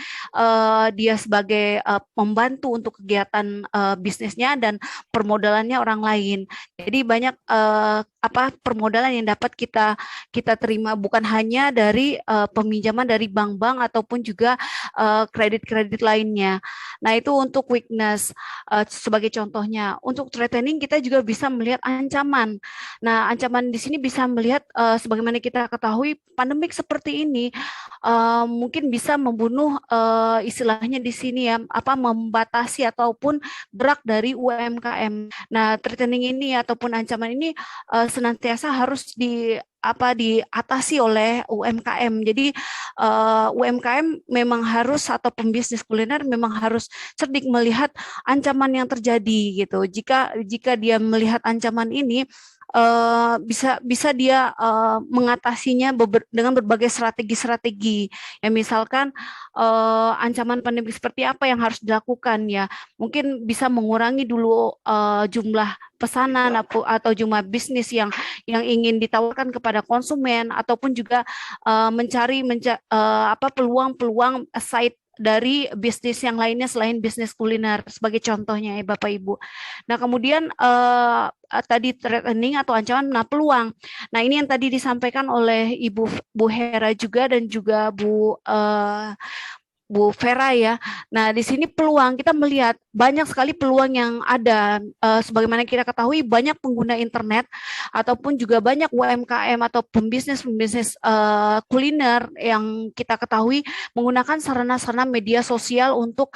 dia sebagai pembantu untuk kegiatan bisnisnya dan permodalannya orang lain. Jadi banyak permodalan yang dapat kita terima, bukan hanya dari peminjaman dari bank-bank ataupun juga kredit-kredit lainnya. Nah itu untuk weakness sebagai contohnya. Untuk threatening kita juga bisa melihat ancaman. Nah ancaman di sini bisa melihat sebagaimana kita ketahui pandemik seperti ini mungkin bisa membunuh istilahnya di sini ya, membatasi ataupun gerak dari UMKM. Nah threatening ini ataupun ancaman ini senantiasa harus diatasi oleh UMKM. Jadi UMKM memang harus, atau pembisnis kuliner memang harus cerdik melihat ancaman yang terjadi gitu. Jika dia melihat ancaman ini, bisa dia mengatasinya dengan berbagai strategi. Ya misalkan ancaman pandemi seperti apa yang harus dilakukan ya. Mungkin bisa mengurangi dulu jumlah pesanan atau jumlah bisnis yang ingin ditawarkan kepada konsumen, ataupun juga mencari peluang-peluang side dari bisnis yang lainnya selain bisnis kuliner, sebagai contohnya ya Bapak Ibu. Nah kemudian tadi threatening atau ancaman, nah peluang. Nah ini yang tadi disampaikan oleh Bu Hera juga dan juga Bu Bu Vera ya. Nah, di sini peluang kita melihat banyak sekali peluang yang ada. Sebagaimana kita ketahui banyak pengguna internet ataupun juga banyak UMKM atau pembisnis kuliner yang kita ketahui menggunakan sarana-sarana media sosial untuk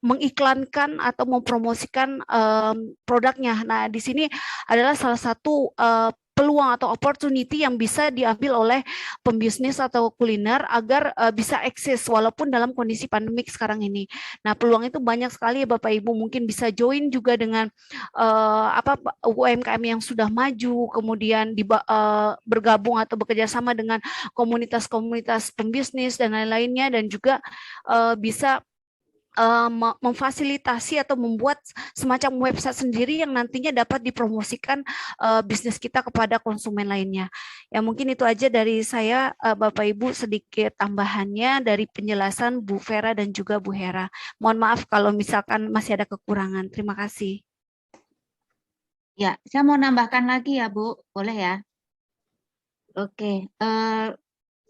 mengiklankan atau mempromosikan produknya. Nah, di sini adalah salah satu peluang atau opportunity yang bisa diambil oleh pembisnis atau kuliner agar bisa eksis walaupun dalam kondisi pandemik sekarang ini. Nah, peluang itu banyak sekali ya Bapak Ibu, mungkin bisa join juga dengan UMKM yang sudah maju, kemudian bergabung atau bekerja sama dengan komunitas-komunitas pembisnis dan lain-lainnya, dan juga bisa memfasilitasi atau membuat semacam website sendiri yang nantinya dapat dipromosikan bisnis kita kepada konsumen lainnya. Ya mungkin itu aja dari saya, Bapak Ibu, sedikit tambahannya dari penjelasan Bu Vera dan juga Bu Hera. Mohon maaf kalau misalkan masih ada kekurangan. Terima kasih. Ya, saya mau nambahkan lagi ya Bu, boleh ya? Oke,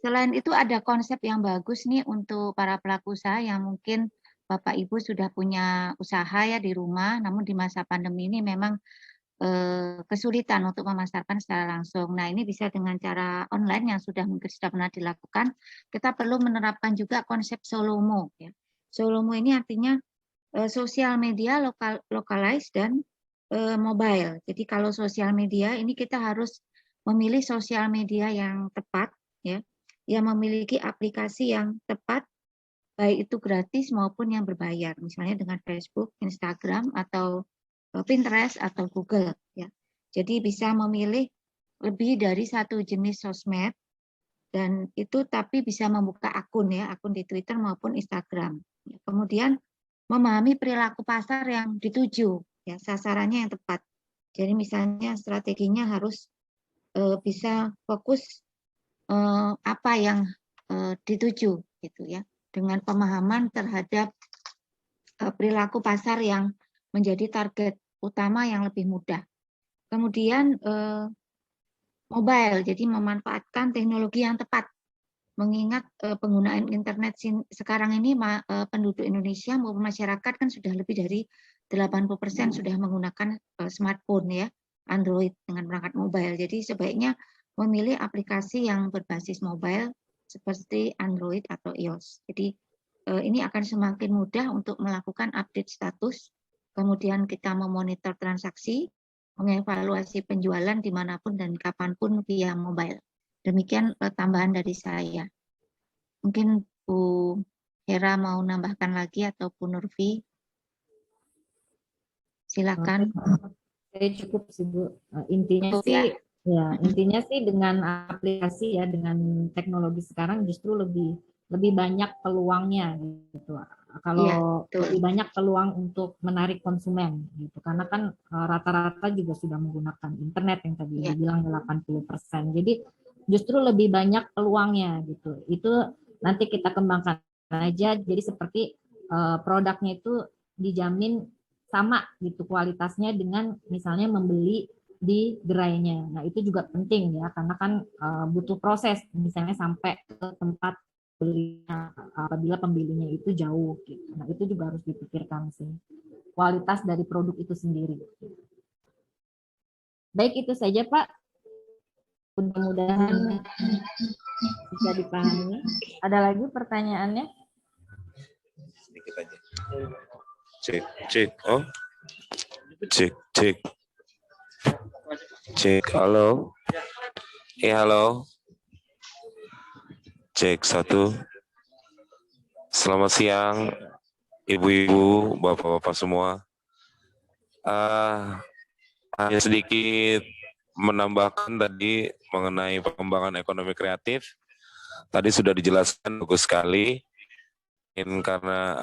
selain itu ada konsep yang bagus nih untuk para pelaku usaha yang mungkin Bapak Ibu sudah punya usaha ya di rumah, namun di masa pandemi ini memang kesulitan untuk memasarkan secara langsung. Nah, ini bisa dengan cara online yang mungkin sudah pernah dilakukan. Kita perlu menerapkan juga konsep Solomo. Ya. Solomo ini artinya sosial media localized dan mobile. Jadi kalau sosial media ini kita harus memilih sosial media yang tepat, ya, yang memiliki aplikasi yang tepat, baik itu gratis maupun yang berbayar, misalnya dengan Facebook, Instagram, atau Pinterest, atau Google. Ya. Jadi bisa memilih lebih dari satu jenis sosmed, dan itu tapi bisa membuka akun ya, akun di Twitter maupun Instagram. Ya. Kemudian memahami perilaku pasar yang dituju, ya, sasarannya yang tepat. Jadi misalnya strateginya harus bisa fokus apa yang dituju, gitu ya, dengan pemahaman terhadap perilaku pasar yang menjadi target utama yang lebih mudah. Kemudian mobile, jadi memanfaatkan teknologi yang tepat. Mengingat penggunaan internet sekarang ini penduduk Indonesia maupun masyarakat kan sudah lebih dari 80% sudah menggunakan smartphone ya, Android dengan perangkat mobile. Jadi sebaiknya memilih aplikasi yang berbasis mobile seperti Android atau iOS. Jadi ini akan semakin mudah untuk melakukan update status, kemudian kita memonitor transaksi, mengevaluasi penjualan dimanapun dan kapanpun via mobile. Demikian tambahan dari saya. Mungkin Bu Hera mau nambahkan lagi atau Bu Nurfi? Silakan. Saya cukup sih Bu. Intinya sih, ya intinya sih dengan aplikasi ya, dengan teknologi sekarang justru lebih banyak peluangnya gitu. Kalau lebih banyak peluang untuk menarik konsumen gitu, karena kan rata-rata juga sudah menggunakan internet yang tadi dibilang 80%. Jadi justru lebih banyak peluangnya gitu. Itu nanti kita kembangkan aja. Jadi seperti produknya itu dijamin sama gitu kualitasnya dengan misalnya membeli di gerainya. Nah itu juga penting ya, karena kan butuh proses misalnya sampai ke tempat belinya apabila pembelinya itu jauh gitu. Nah itu juga harus dipikirkan sih, kualitas dari produk itu sendiri. Baik, itu saja Pak, mudah-mudahan bisa dipahami. Ada lagi pertanyaannya? Sedikit aja. Cek. Oh, cek. Halo. Halo. Cek 1. Selamat siang, ibu-ibu, bapak-bapak semua. Hanya sedikit menambahkan tadi mengenai pengembangan ekonomi kreatif. Tadi sudah dijelaskan bagus sekali. Karena